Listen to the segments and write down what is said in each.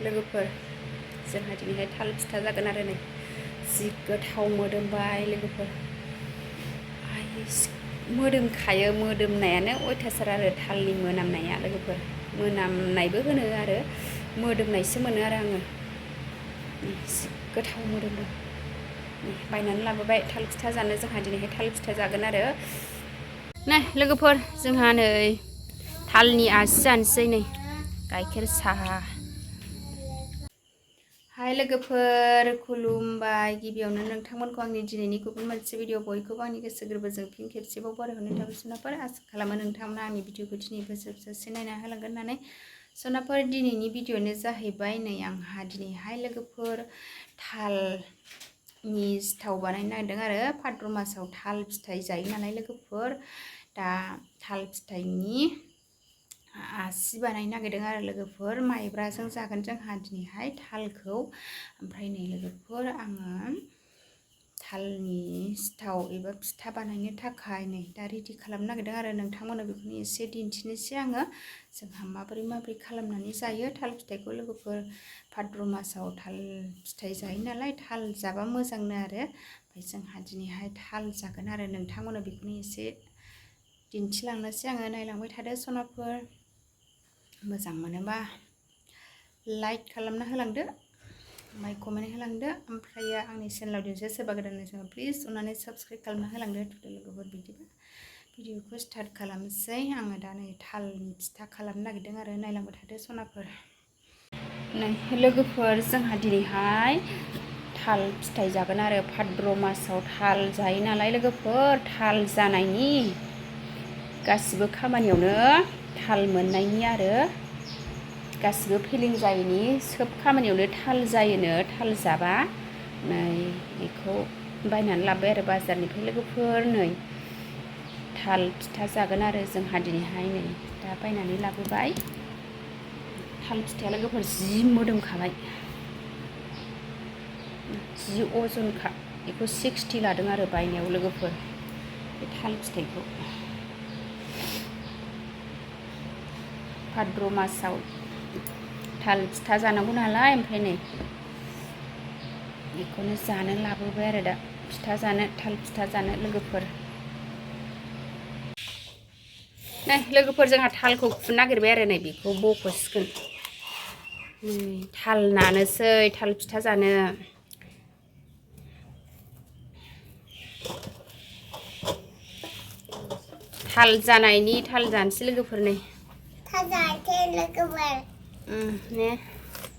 लोगोफोर जोंहा दिनैहाय थाल फिथा जागोन आरो नै जि गोथाव मोदोमबाय लोगोफोर मोदोमखायो मोदोमनायानो अयथासार आरो थालनि मोनामनाया लोगोफोर मोनामनायबो होनो आरो मोदोमनायसो मोनो आरो आङो जि गोथाव मोदोमदों बायनानै लाबोबाय थाल फिथा जानो जोंहा दिनैहाय थाल फिथा जागोन आरो नै लोगोफोर जोंहा नै थालनि आसि जानोसै नै गाइखेर साहा हाय लोगोफोर खुलुमबाय गिबियावनो नोंथांमोनखौ आंनि दिनैनि गुबुन मोनसे भिडिअ बयखौबो आंनि गोसो गोरबोजों फिन खेबसेबाव बरायहरनो थाखाय सनाफोर आसा खालामो नोंथांमोना आंनि भिडिअखौ दिनैबो जोबजासे नायना होलांगोन होननानै सनाफोर दिनैनि भिडिअआनो जाहैबाय नै आंहा दिनैहाय लोगोफोर थालनि सिथाव बानायनो नागिरदों आरो भाद्र मासाव थाल फिथाइ जायो नालाय लोगोफोर दा थाल फिथाइनि आसि बानायनो नागिरदों आरो लोगोफोर माइब्राजों जागोन जोंहा दिनैहाय थालखौ ओमफ्राय नै लोगोफोर आङो थालनि सिथाव एबा फिथा बानायनो थाखाय नै दा रेडि खालामनो नागिरदों आरो नोंथांमोननो बेखौनो एसे दिन्थिनोसै आङो जोंहा माबोरै जायो थाल फिथाइखौ लोगोफोर भाद्र मासाव थाल फिथाइ जायो नालाय थाल जाबा मोजांनो आरो ओमफ्राय जोंहा दिनैहाय थाल जागोन आरो नोंथांमोननो बेखौनो एसे दिन्थिलांनोसै आङो नायलांबाय थादो सनाफोर मोजां मोनोबा लाइक खालामना होलांदो ओमफ्राय कमेन्ट होलांदो ओमफ्राय आंनि चेनेलाव दिनैसो सोरबा गोदान जोङो प्लिज अननानै साबस्क्राइब खालामना होलांदो लोगोफोर बिदिबा भिडिअखौ स्टार्ट खालामसै आङो दा नै थालनि फिथा खालामनो नागिरदों आरो नायलांबाय थादो सनाफोर नै लोगोफोर जोंहा दिनैहाय थाल फिथाइ जागोन आरो भाद्र मासाव थाल जायो नालाय लोगोफोर थाल जानायनि गासिबो खामानियावनो थाल मोननायनि आरो गासिबो फेलें जायैनि सोब खामानियावनो थाल जायोनो थाल जाबा नै बेखौ बायनानै लाबोबाय आरो बाजारनिफ्राय लोगोफोर नै थाल फिथा जागोन आरो जोंहा दिनैहाय नै दा बायनानै लाबोबाय थाल फिथाया लोगोफोर जि मोदोमखाबाय जि अजनखा बेखौ 60 लादों आरो बायनायाव लोगोफोर बे थाल फिथाइखौ भाद्र मासाव थाल फिथा जानांगौ नालाय ओमफ्राय नै बेखौनो जानो लाबोबाय आरो दा फिथा जानो थाल फिथा जानो लोगोफोर नै लोगोफोर जोंहा थालखौ खुनो नागिरबाय आरो नै बेखौ बख'सिगोन थाल नानोसै थाल फिथा जानो थाल जानायनि थाल जानोसै लोगोफोर नै थाल जानोसै लोगोफोर ने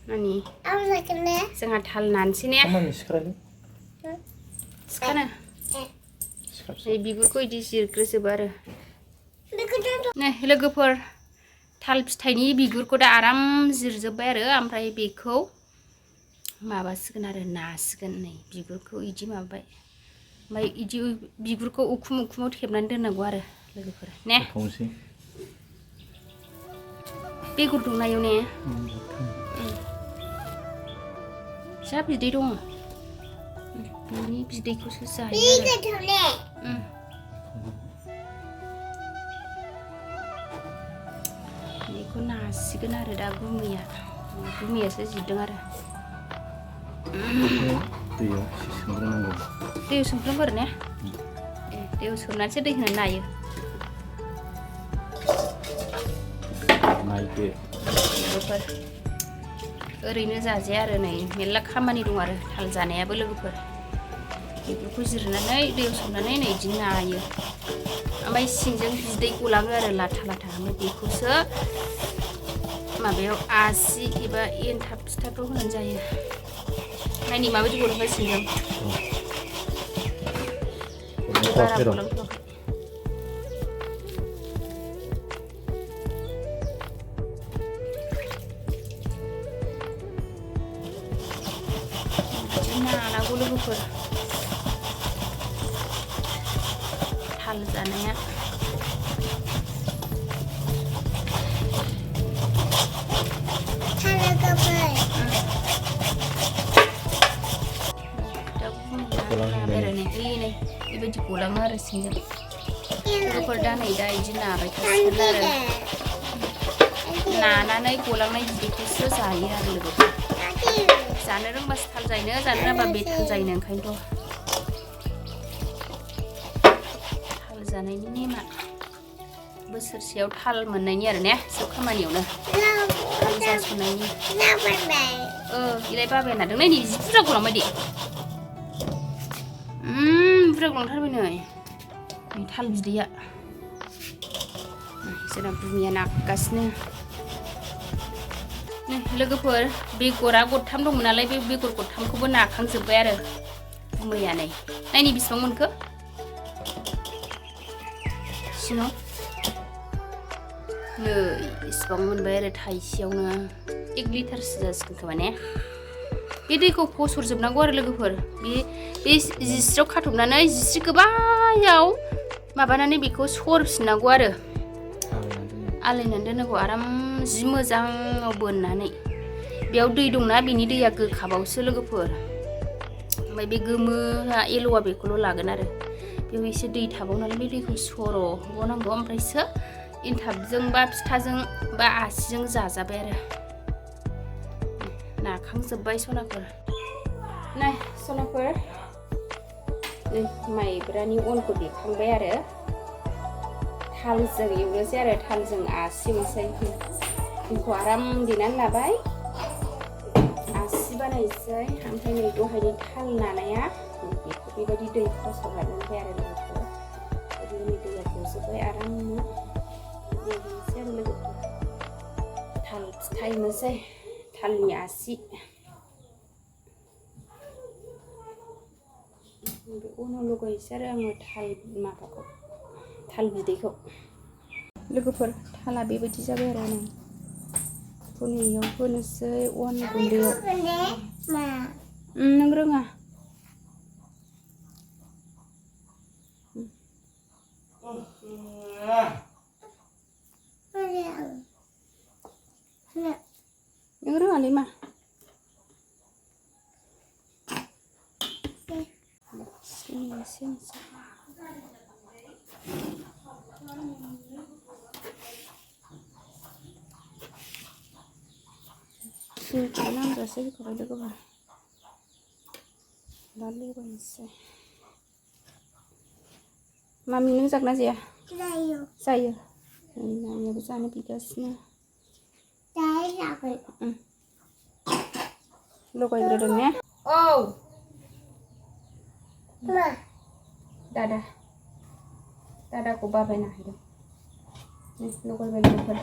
नानि जोंहा थाल नानसै ने सिखानो नै बिगुरखौ इदि जिरग्रोजोबो आरो नै लोगोफोर थाल फिथाइनि बिगुरखौ दा आराम जिरजोब्बाय आरो ओमफ्राय बेखौ माबासिगोन आरो नासिगोन नै बिगुरखौ इदि माबाबाय ओमफ्राय इदि बिगुरखौ उखुम उखुमाव थेबनानै दोननांगौ आरो लोगोफोर ने बेगर दंनायाव ने फिसा बिदै दङ बिनि बिदैखौसो जायो बेखौ नासिगोन आरो दा गुमैयासो जिरदों आरो दैयाव सोमग्रोनांगौ आरो ने दैयाव सोमनानैसो दै होनानै नायो लोगोफोर ओरैनो जाजाया आरो नै मेरला खामानि दं आरो थाल जानायाबो लोगोफोर बेफोरखौ जिरनानै दैयाव सोमनानै नै बिदि नायो ओमफ्राय सिंजों बिदै गलाङो आरो लाथा ओमफ्राय बेखौसो माबायाव आसि एबा एन्थाब फिथाफ्राव होनानै जायो नायनि माबायदि गलांबाय सिंजों बारा गलांथ'वाखै नानांगौ लोगोफोर थाल जानाया बेबायदि गलाङो आरो सिंजों लोगोफोर दा नै दा बिदि नाबाय थासिगोन आरो नानानै गलांनाय बिदैखौसो जायो आरो लोगोफोर जानो रोंबासो थाल जायोनो जानो रोङाबा बे थाल जायोनो ओंखायनोथ' थाल जानायनि नेमा बोसोरसेयाव थाल मोननायनि आरो ने सब खामानियावनो थाल जास'नायनि इलाय बाबाया नादों नै जि बुरजा गलांबाय दे बुरजा गलांथारबाय नै थाल बिदैया जोंना बुमिया नागासिनो लोगोफोर बेगरा गथाम दंमोन नालाय बे बेगर गथामखौबो नाखांजोब्बाय आरो मैया नायनि बेसेबां मोनखो सिङाव नै इसिबां मोनबाय आरो थाइसेयावनो 1 लिटारसो जासिगोन खोमा ने बे दैखौ फसरजोबनांगौ आरो लोगोफोर बे जिस्रियाव खाथबनानै जिस्रि गोबायाव माबानानै बेखौ सरफिननांगौ आरो आलायनानै दोननांगौ आराम जि मोजाङाव बोननानै बेयाव दै दंना बेनि दैया गोखाबावसो लोगोफोर ओमफ्राय बे गोमोआ एल'आ बेखौल' लागोन आरो बेयाव एसे दै थाबाव नालाय बे दैखौ सर' होबावनांगौ ओमफ्रायसो एन्थाबजों बा फिथाजों बा आसिजों जाजाबाय आरो नाखांजोब्बाय सनाफोर नै सनाफोर नै माइब्रानि अनखौ देखांबाय आरो थालजों एवनोसै आरो थालजों आसि एवनोसै अनखौ आराम देनानै लाबाय आसि बानायनोसै ओमफ्राय नै दहायनि थाल नानाया बेखौ बेबायदि दै फसरनानै आरो लोगोफोर बेबायदि दैया गजोब्बाय आरामनो एवनोसै आरो लोगोफोर थाल फिथा एवनोसै थालनि आसि बे उनाव लगायनोसै आरो आङो थाल माबाखौ थाल बिदैखौ लोगोफोर थाला बेबायदि जाबाय आरो नै फुनियाव होनोसै अन गुन्दैयाव नों रोङा nướng rất là đi mà xin cái năm rồi sẽ có phải được các bạn đó lưu bằng xe mà mình nướng giặc là gì à dày à làm nhiều cái nó bị cái nữa lo quay về đường nhé ô Dada của ba phải này đâu này lo quay về đường phần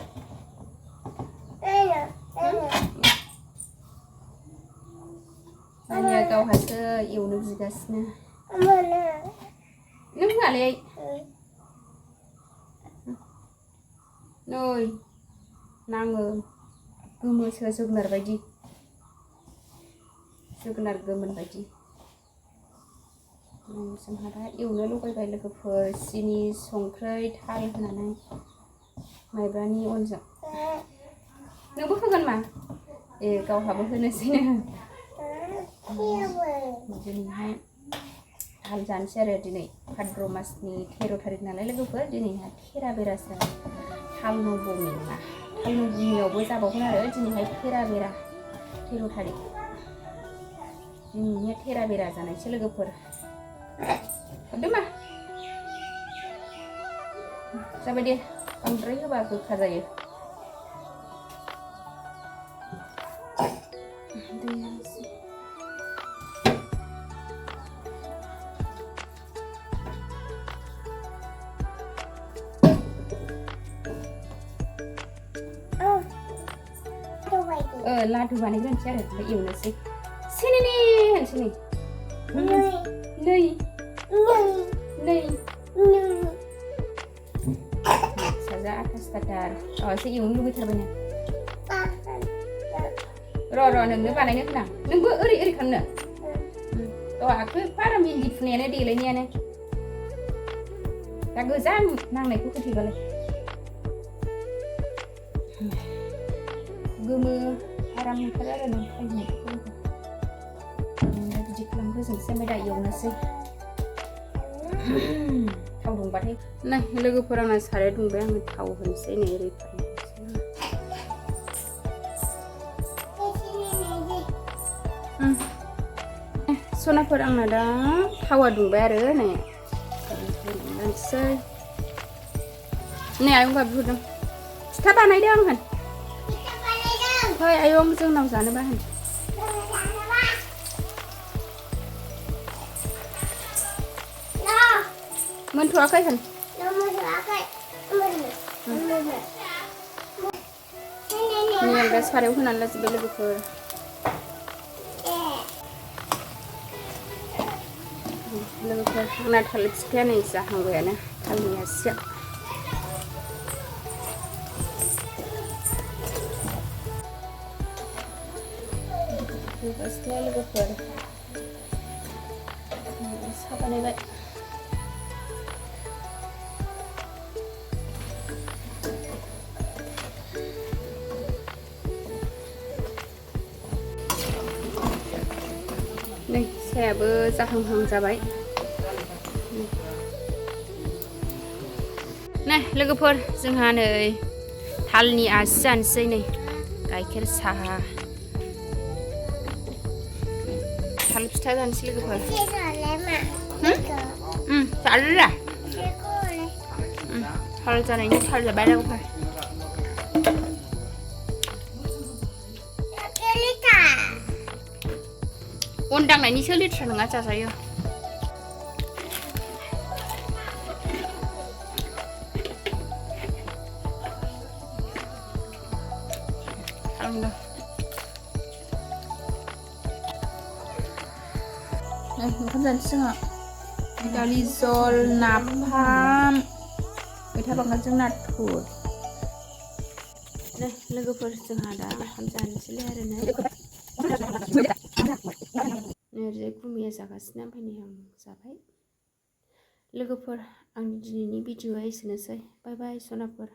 nhà cậu hạt sơ yêu nước gì cái nữa nước hả lệ rồi नाङो गोमोसो जोगोनार बायदि जोगोनार गोमोन बायदि जोंहा दा एवनो लगायबाय लोगोफोर सिनि संख्रै थाल होनानै माइब्रानि अनजों नोंबो होगोन मा ए गावहाबो होनोसैनो दिनैहाय थाल जानोसै आरो दिनै भाद्र मासनि 13 थारिख नालाय लोगोफोर दिनैहाय खेरा बेरासो थाल नबमि नङा थाल नबमियावबो जाबावगोन आरो दिनैहाय खेरा बेरा 13 थारिख दिनैहाय खेरा बेरा जानायसो लोगोफोर हरदो मा जाबाय दे बांद्राय होबा गोखा जायो लादु बानायग्रोनोसै आरो ओमफ्राय एवनोसै सिनि होनसै नै फिसाजा आथासथाथार एसे एवनो लुबैथारबायनो र' नोंनो बानायनो होना नोंबो ओरै खालामनो आखो बारा मिन्दि फुनायानो देलायनायानो दा गोजा नांनायखौ होथैबालाय गोमो आराम ओंखारो आरो नों थाइनायखौ बिदि खालामग्रोजोंसै ओमफ्राय दा एवनोसै थाव दुंबाथाय नै लोगोफोर आंना साराया दुंबाय आङो थाव होनोसै नै ओरै सनाफोर आंना दा थावा दुंबाय आरो नै लानोसै नै आयं गाबि हरदों फिथा बानायदों आं होन फै आयं जोंनाव जानोबा होन मोनथ'वाखै होन नै आं दा सारायाव होनानै लाजोबबाय लोगोफोर आंना थालिर फिथाया नै जाहांबायानो थालिरनि आसिया होगासिनो लोगोफोर साहा बानायबाय नै सायाबो जाहांहां जाबाय नै लोगोफोर जोंहा नै थालनि आसि जानोसै नै गाइखेर साहा थाल फिथा जानोसै लोगोफोर जालरा थाल जानायनि थाल जाबाय लोगोफोर अन दांनायनिसो लिटार नङा जाजायो ओंखाम जानोसै जोंहा दालि जल नाफाम मैथा बांगालजों नाथुर नै लोगोफोर जोंहा दा ओंखाम जानोसैलाय आरो ओरैजाय गुमिया जागासिनो ओमफ्राय नै आं जाबाय लोगोफोर आंनि दिनैनि भिडिअआ एसेनोसै बाय बाय सनाफोर